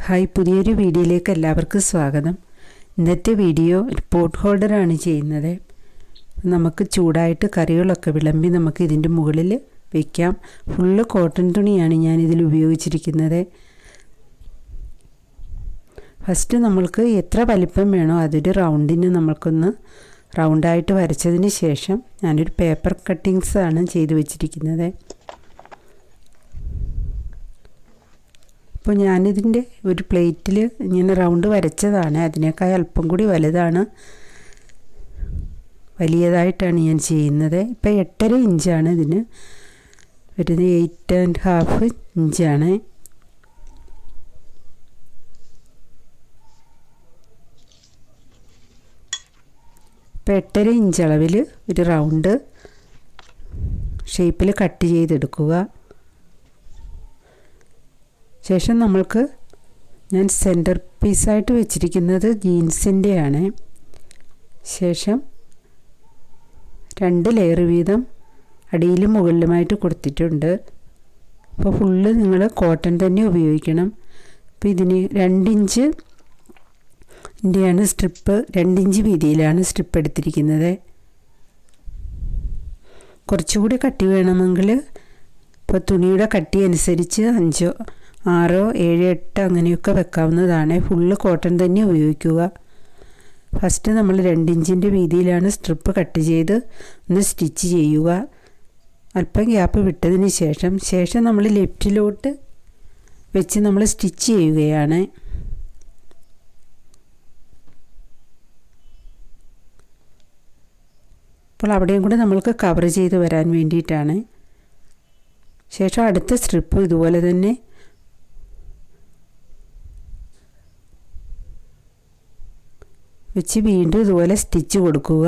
Hi, പുതിയൊരു വീഡിയോയിലേക്ക് എല്ലാവർക്കും സ്വാഗതം. ഇന്നത്തെ വീഡിയോ ഒരു പോട്ട് ഹോൾഡറാണ് ചെയ്യുന്നത്. നമുക്ക് ചൂടായിട്ട് കറികളൊക്കെ വിളമ്പി നമുക്ക് ഇതിൻ്റെ മുകളിൽ വയ്ക്കാം. ഫുള്ള് കോട്ടൺ തുണിയാണ് ഞാൻ ഇതിൽ ഉപയോഗിച്ചിരിക്കുന്നത്. ഫസ്റ്റ് നമ്മൾക്ക് എത്ര വലിപ്പം വേണോ അതൊരു റൗണ്ടിന് നമ്മൾക്കൊന്ന് റൗണ്ടായിട്ട് വരച്ചതിന് ശേഷം ഞാനൊരു പേപ്പർ കട്ടിങ്സാണ് ചെയ്ത് വെച്ചിരിക്കുന്നത്. അപ്പോൾ ഞാനിതിൻ്റെ ഒരു പ്ലേറ്റിൽ ഇങ്ങനെ റൗണ്ട് വരച്ചതാണ്. അതിനേക്കാൾ അല്പം കൂടി വലിയതായിട്ടാണ് ഞാൻ ചെയ്യുന്നത്. ഇപ്പോൾ 8.5 ഇഞ്ചാണ് ഇതിന് വരുന്നത്. 8.5 ഇഞ്ചാണ്. ഇപ്പോൾ 8.5 ഇഞ്ച് അളവിൽ ഒരു റൗണ്ട് ഷേപ്പിൽ കട്ട് ചെയ്തെടുക്കുക. ശേഷം ഞാൻ സെൻറ്റർ പീസായിട്ട് വെച്ചിരിക്കുന്നത് ജീൻസിൻ്റെയാണ്. ശേഷം 2 ലെയർ വീതം അടിയിലും മുകളിലുമായിട്ട് കൊടുത്തിട്ടുണ്ട്. അപ്പോൾ ഫുള്ള് നിങ്ങൾ കോട്ടൺ തന്നെ ഉപയോഗിക്കണം. അപ്പോൾ ഇതിന് 2 ഇഞ്ച് സ്ട്രിപ്പ്, 2 ഇഞ്ച് വീതിയിലാണ് സ്ട്രിപ്പ് എടുത്തിരിക്കുന്നത്. കുറച്ചുകൂടി കട്ടി വേണമെങ്കിൽ ഇപ്പോൾ തുണിയുടെ കട്ടി അനുസരിച്ച് 5, 6, 7, 8 അങ്ങനെയൊക്കെ വെക്കാവുന്നതാണ്. ഫുള്ള് കോട്ടൺ തന്നെ ഉപയോഗിക്കുക. ഫസ്റ്റ് നമ്മൾ 2 ഇഞ്ചിൻ്റെ വീതിയിലാണ് സ്ട്രിപ്പ് കട്ട് ചെയ്ത് ഒന്ന് സ്റ്റിച്ച് ചെയ്യുക. അല്പം ഗ്യാപ്പ് വിട്ടതിന് ശേഷം നമ്മൾ ലെഫ്റ്റിലോട്ട് വെച്ച് നമ്മൾ സ്റ്റിച്ച് ചെയ്യുകയാണ്. അപ്പോൾ അവിടെയും കൂടെ നമ്മൾക്ക് കവർ ചെയ്ത് വരാൻ വേണ്ടിയിട്ടാണ്. ശേഷം അടുത്ത സ്ട്രിപ്പ് ഇതുപോലെ തന്നെ വെച്ച് വീണ്ടും ഇതുപോലെ സ്റ്റിച്ച് കൊടുക്കുക.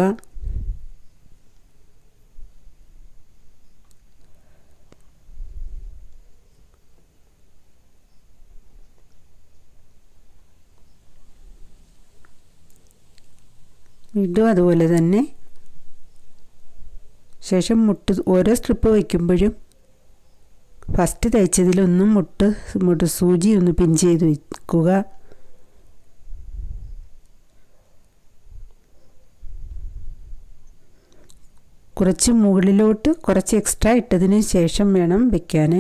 വീണ്ടും അതുപോലെ തന്നെ. ശേഷം ഓരോ സ്ട്രിപ്പ് വയ്ക്കുമ്പോഴും ഫസ്റ്റ് തയ്ച്ചതിലൊന്നും സൂചി ഒന്ന് പിൻ ചെയ്ത് വയ്ക്കുക. കുറച്ച് മുകളിലോട്ട് കുറച്ച് എക്സ്ട്രാ ഇട്ടതിന് ശേഷം വേണം വെക്കാൻ.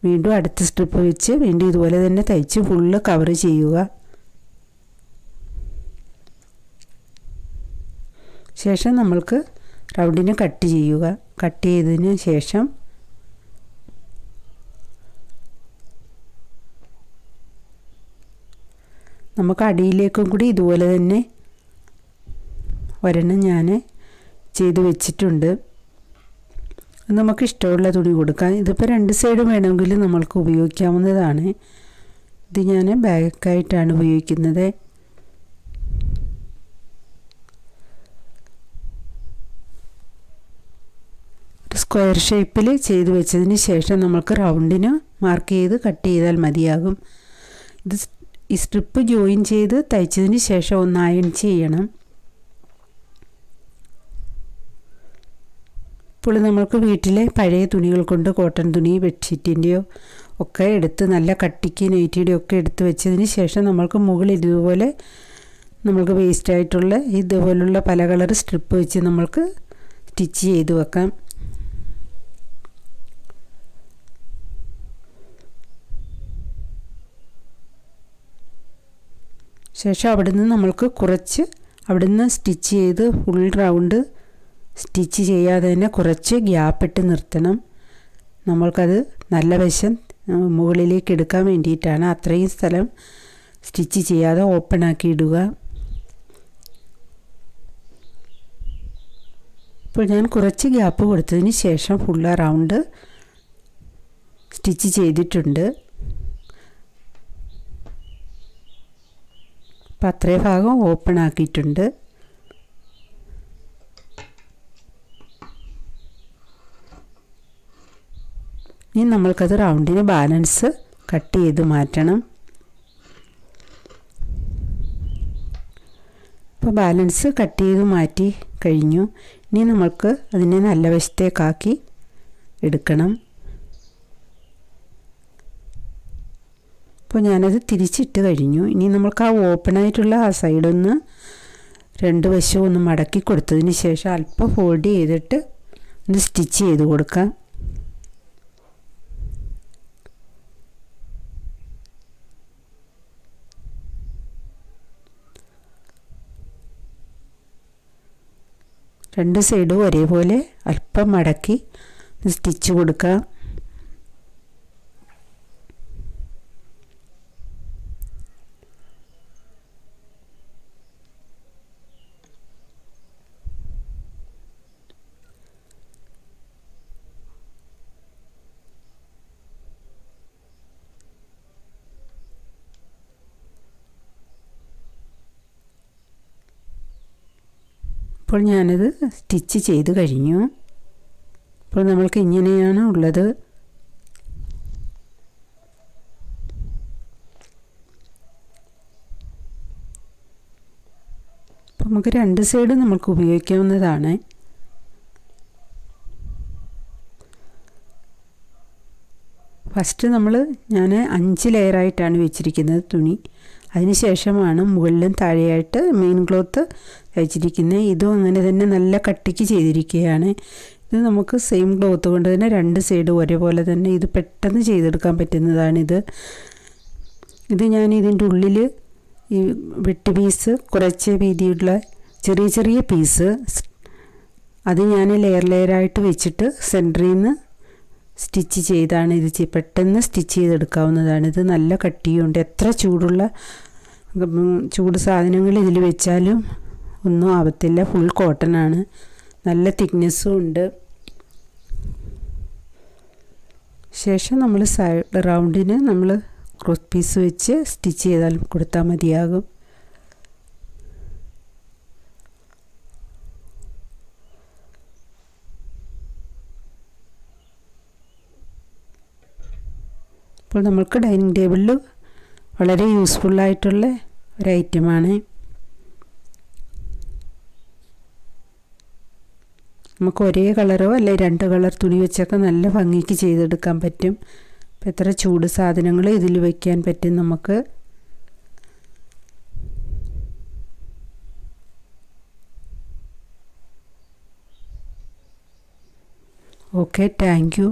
വീണ്ടും അടുത്ത സ്ട്രിപ്പ് വെച്ച് വീണ്ടും ഇതുപോലെ തന്നെ തയ്ച്ച് ഫുള്ള് കവർ ചെയ്യുക. ശേഷം നമ്മൾക്ക് റൗണ്ടിന് കട്ട് ചെയ്യുക. കട്ട് ചെയ്തതിന് ശേഷം നമുക്ക് അടിയിലേക്കും കൂടി ഇതുപോലെ തന്നെ ഒരെണ്ണം ഞാൻ ചെയ്ത് വെച്ചിട്ടുണ്ട്. നമുക്ക് ഇഷ്ടമുള്ള തുണി കൊടുക്കാം. ഇതിപ്പോൾ 2 സൈഡും വേണമെങ്കിൽ നമ്മൾക്ക് ഉപയോഗിക്കാവുന്നതാണ്. ഇത് ഞാൻ ബാക്കായിട്ടാണ് ഉപയോഗിക്കുന്നത്. സ്ക്വയർ ഷേപ്പിൽ ചെയ്ത് വെച്ചതിന് ശേഷം നമുക്ക് റൗണ്ടിന് മാർക്ക് ചെയ്ത് കട്ട് ചെയ്താൽ മതിയാകും. ഈ സ്ട്രിപ്പ് ജോയിൻ ചെയ്ത് തയ്ച്ചതിന് ശേഷം ഒന്ന് അയൺ ചെയ്യണം. ഇപ്പോൾ നമ്മൾക്ക് വീട്ടിലെ പഴയ തുണികൾ കൊണ്ട് കോട്ടൺ തുണി, ബെഡ്ഷീറ്റിൻ്റെയോ ഒക്കെ എടുത്ത് നല്ല കട്ടിക്ക് നൈറ്റിയുടെയോ ഒക്കെ എടുത്ത് വെച്ചതിന് ശേഷം നമ്മൾക്ക് മുകളിൽ ഇതുപോലെ നമ്മൾക്ക് വേസ്റ്റായിട്ടുള്ള ഇതുപോലുള്ള പല കളർ സ്ട്രിപ്പ് വെച്ച് നമ്മൾക്ക് സ്റ്റിച്ച് ചെയ്ത് വെക്കാം. ശേഷം അവിടുന്ന് നമ്മൾക്ക് അവിടുന്ന് സ്റ്റിച്ച് ചെയ്ത് ഫുൾ റൗണ്ട് സ്റ്റിച്ച് ചെയ്യാതെ തന്നെ കുറച്ച് ഗ്യാപ്പിട്ട് നിർത്തണം. നമ്മൾക്കത് നല്ല വശം മുകളിലേക്ക് എടുക്കാൻ വേണ്ടിയിട്ടാണ്. അത്രയും സ്ഥലം സ്റ്റിച്ച് ചെയ്യാതെ ഓപ്പൺ ആക്കി ഇടുക. ഇപ്പോൾ ഞാൻ കുറച്ച് ഗ്യാപ്പ് കൊടുത്തതിന് ശേഷം ഫുൾ റൗണ്ട് സ്റ്റിച്ച് ചെയ്തിട്ടുണ്ട്. അപ്പോൾ അത്രയും ഭാഗം ഓപ്പൺ ആക്കിയിട്ടുണ്ട്. ഇനി നമ്മൾക്കത് റൗണ്ടിന് ബാലൻസ് കട്ട് ചെയ്ത് മാറ്റണം. ഇപ്പോൾ ബാലൻസ് കട്ട് ചെയ്ത് മാറ്റി കഴിഞ്ഞു. ഇനി നമ്മൾക്ക് അതിനെ നല്ല വശത്തേക്കാക്കി എടുക്കണം. അപ്പോൾ ഞാനത് തിരിച്ചിട്ട് കഴിഞ്ഞു. ഇനി നമുക്ക് ആ ഓപ്പണായിട്ടുള്ള ആ സൈഡൊന്ന് രണ്ട് വശവും ഒന്ന് മടക്കി കൊടുത്തതിന് ശേഷം അല്പം ഫോൾഡ് ചെയ്തിട്ട് ഒന്ന് സ്റ്റിച്ച് ചെയ്ത് കൊടുക്കാം. രണ്ട് സൈഡും ഒരേപോലെ അല്പം മടക്കി സ്റ്റിച്ച് കൊടുക്കാം. ഇപ്പോൾ ഞാനത് സ്റ്റിച്ച് ചെയ്ത് കഴിഞ്ഞു. അപ്പോൾ നമ്മൾക്ക് ഇങ്ങനെയാണ് ഉള്ളത്. അപ്പോൾ നമുക്ക് രണ്ട് സൈഡും നമുക്ക് ഉപയോഗിക്കാവുന്നതാണ്. ഫസ്റ്റ് ഞാൻ 5 ലെയറായിട്ടാണ് വെച്ചിരിക്കുന്നത് തുണി. അതിനുശേഷമാണ് മുകളിലും താഴെയായിട്ട് മെയിൻ ക്ലോത്ത് വെച്ചിരിക്കുന്നത്. ഇതും അങ്ങനെ തന്നെ നല്ല കട്ടിക്ക് ചെയ്തിരിക്കുകയാണ്. ഇത് നമുക്ക് സെയിം ക്ലോത്ത് കൊണ്ട് തന്നെ രണ്ട് സൈഡും ഒരേപോലെ തന്നെ ഇത് പെട്ടെന്ന് ചെയ്തെടുക്കാൻ പറ്റുന്നതാണിത്. ഞാൻ ഇതിൻ്റെ ഉള്ളിൽ ഈ വെട്ട് പീസ് കുറച്ച് വീതിയുള്ള ചെറിയ ചെറിയ പീസ് അത് ഞാൻ ലെയറായിട്ട് വെച്ചിട്ട് സെൻറ്ററിൽ നിന്ന് സ്റ്റിച്ച് ചെയ്താണ് ഇത് പെട്ടെന്ന് സ്റ്റിച്ച് ചെയ്തെടുക്കാവുന്നതാണ്. ഇത് നല്ല കട്ടിയുണ്ട്. എത്ര ചൂട് സാധനങ്ങൾ ഇതിൽ വെച്ചാലും ഒന്നും ആവത്തില്ല. ഫുൾ കോട്ടനാണ്, നല്ല തിക്നെസ്സും ഉണ്ട്. ശേഷം നമ്മൾ സൈഡ് റൗണ്ടിന് നമ്മൾ ക്രോസ് പീസ് വെച്ച് സ്റ്റിച്ച് ചെയ്താൽ കൊടുത്താൽ മതിയാകും. അപ്പോൾ നമ്മൾക്ക് ഡൈനിങ് ടേബിളിൽ വളരെ യൂസ്ഫുള്ളായിട്ടുള്ള ഒരു ഐറ്റമാണ്. നമുക്ക് ഒരേ കളറോ അല്ലെ 2 കളർ തുണി വെച്ചൊക്കെ നല്ല ഭംഗിക്ക് ചെയ്തെടുക്കാൻ പറ്റും. അപ്പോൾ എത്ര ചൂട് സാധനങ്ങൾ ഇതിൽ വയ്ക്കാൻ പറ്റും നമുക്ക്. Okay, thank you.